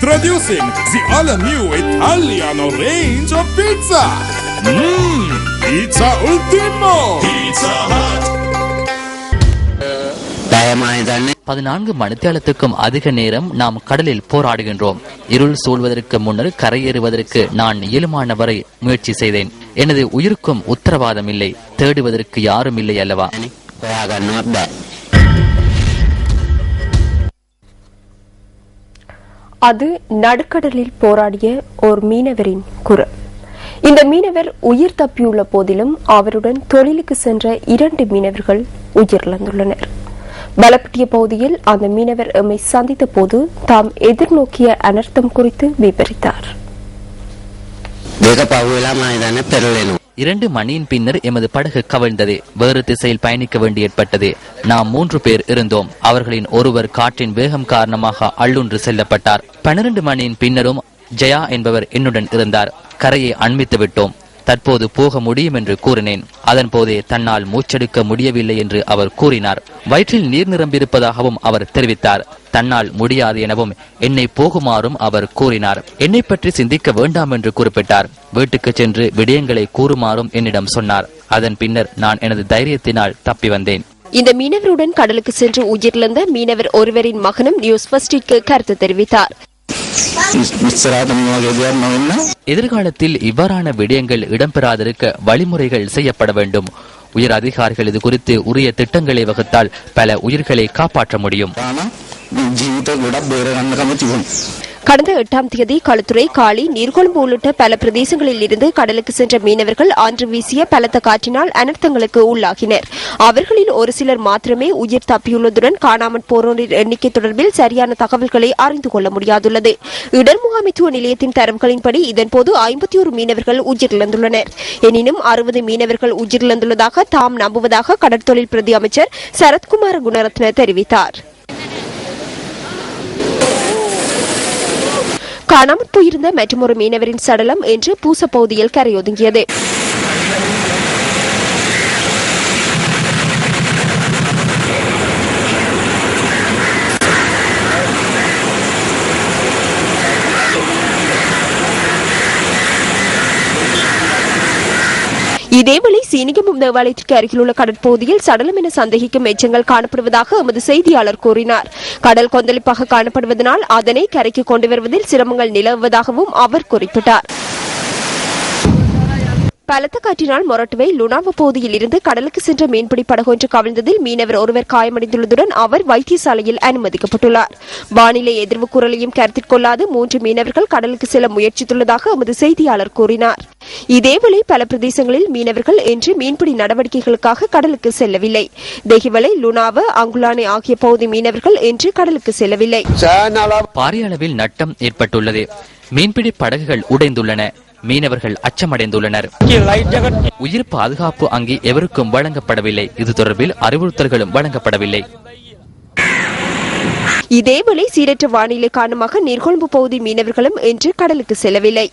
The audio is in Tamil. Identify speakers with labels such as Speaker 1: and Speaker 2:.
Speaker 1: Introducing the all-new Italiano range of pizza. Pizza Ultimo. Pizza Hut.
Speaker 2: 14 மணித்தியாலத்துக்கும் அதிக நேரம் நாம் கடலில் போராடுகின்றோம். இருள் சூழ்வதற்கு முன்னர் கரையேறுவதற்கு நான் இயலுமான வரை முயற்சி செய்தேன். எனது உயிருக்கும் உத்தரவாதம் இல்லை. தேடுவதற்கு யாரும் இல்லை அல்லவா?
Speaker 3: அது நடுக்கடலில் போராடிய ஒரு மீனவரின் குரல். இந்த மீனவர் உயிர் தப்பியுள்ள போதிலும் அவருடன் தொழிலுக்கு சென்ற 2 மீனவர்கள் உயிரிழந்துள்ளனர். பலப்பட்டிய பகுதியில் அந்த மீனவர் எம்மை சந்தித்த போது தாம் எதிர்நோக்கிய அனர்த்தம் குறித்து விவரித்தார்.
Speaker 2: 2 மணியின் பின்னர் எமது படகு கவிழ்ந்தது. வேறு திசையில் பயணிக்க வேண்டி ஏற்பட்டது. நாம் 3 பேர் இருந்தோம். அவர்களின் ஒருவர் காற்றின் வேகம் காரணமாக அள்ளுன்று செல்லப்பட்டார். 12 மணியின் பின்னரும் ஜெயா என்பவர் என்னுடன் இருந்தார். கரையை அண்மித்து விட்டோம். தற்போது போக முடியும் என்று கூறினேன். அதன் போதே தன்னால் மூச்செடுக்க முடியவில்லை என்று அவர் கூறினார். வயிற்றில் நீர் நிரம்பியிருப்பதாகவும் அவர் தெரிவித்தார். தன்னால் முடியாது எனவும் என்னை போகுமாறும் அவர் கூறினார். என்னை பற்றி சிந்திக்க வேண்டாம் என்று குறிப்பிட்டார். வீட்டுக்கு சென்று விடயங்களை கூறுமாறும் என்னிடம் சொன்னார். அதன் பின்னர் நான் எனது தைரியத்தினால் தப்பி வந்தேன்.
Speaker 3: இந்த மீனவருடன் கடலுக்கு சென்று உயிரிழந்த மீனவர் ஒருவரின் மகனும் நியூஸ் ஃபர்ஸ்டிற்கு கருத்து தெரிவித்தார்.
Speaker 2: எதிர்காலத்தில் இவ்வாறான விடயங்கள் இடம்பெறாதிருக்க வழிமுறைகள் செய்யப்பட வேண்டும். உயர் அதிகாரிகள் இது குறித்து உரிய திட்டங்களை வகுத்தால் பல உயிர்களை காப்பாற்ற முடியும்.
Speaker 3: கடந்த 8ஆம் தேதி களுத்துறை, காளி, நீர்கொழும்பு உள்ளிட்ட பல பிரதேசங்களில் இருந்து கடலுக்கு சென்ற மீனவர்கள் அன்று வீசிய பலத்த காற்றினால் அனர்த்தங்களுக்கு உள்ளாகினர். அவர்களில் ஒரு சிலர் மாத்திரமே உயிர் தப்பியுள்ளதுடன் காணாமல் போரோரின் எண்ணிக்கை தொடர்பில் சரியான தகவல்களை அறிந்து கொள்ள முடியாதுள்ளது. இடர் முகாமைத்துவ நிலையத்தின் தரவுகளின்படி இதன்போது 51 மீனவர்கள் உயிரிழந்துள்ளனர். எனினும் 60 மீனவர்கள் உயிரிழந்துள்ளதாக தாம் நம்புவதாக கடற்தொழில் பிரதி அமைச்சர் சரத்குமார குணரத்ன தெரிவித்தார். காணாமல் போயிருந்த மற்றொரு மீனவரின் சடலம் இன்று பூச பகுதியில் கரையொதுங்கியது. இதேவேளை சீனிகமும் தேவாலயத்திற்கு அருகிலுள்ள கடற்பகுதியில் சடலம் என சந்தேகிக்கும் எச்சங்கள் காணப்படுவதாக எமது செய்தியாளர் கூறினார். கடல் கொந்தளிப்பாக காணப்படுவதனால் அதனை கரைக்கு கொண்டு வருவதில் சிரமங்கள் நிலவுவதாகவும் அவர் குறிப்பிட்டார். பலத்த காற்றினால் மொரட்டுவை லுனாவ பகுதியில் இருந்து கடலுக்கு சென்ற மீன்பிடி படகு ஒன்று கவிழ்ந்ததில் மீனவர் ஒருவர் காயமடைந்துள்ளதுடன் அவர் வைத்தியசாலையில் அனுமதிக்கப்பட்டுள்ளார். வானிலை எதிர்வு குரலையும் கருத்தில் கொள்ளாது 3 மீனவர்கள் கடலுக்கு செல்ல முயற்சித்துள்ளதாக எமது செய்தியாளர் கூறினார். இதேவேளை பல பிரதேசங்களில் மீனவர்கள் இன்று மீன்பிடி நடவடிக்கைகளுக்காக கடலுக்கு செல்லவில்லை. தெஹிவலை, லுனாவ, அங்குலானை ஆகிய பகுதி மீனவர்கள் இன்று கடலுக்கு செல்லவில்லை.
Speaker 2: பாரிய அளவில் நட்டம் ஏற்பட்டுள்ளது. மீன்பிடி படகுகள் உடைந்துள்ளன. மீனவர்கள் அச்சமடைந்துள்ளனர். உயிர் பாதுகாப்பு அங்கே எவருக்கும் வழங்கப்படவில்லை. இது தொடர்பில் அறிவுறுத்தல்களும் வழங்கப்படவில்லை.
Speaker 3: இதேவேளை சீரற்ற வானிலை காரணமாக நீர்கொழும்பு பகுதி மீனவர்களும் இன்று கடலுக்கு செல்லவில்லை.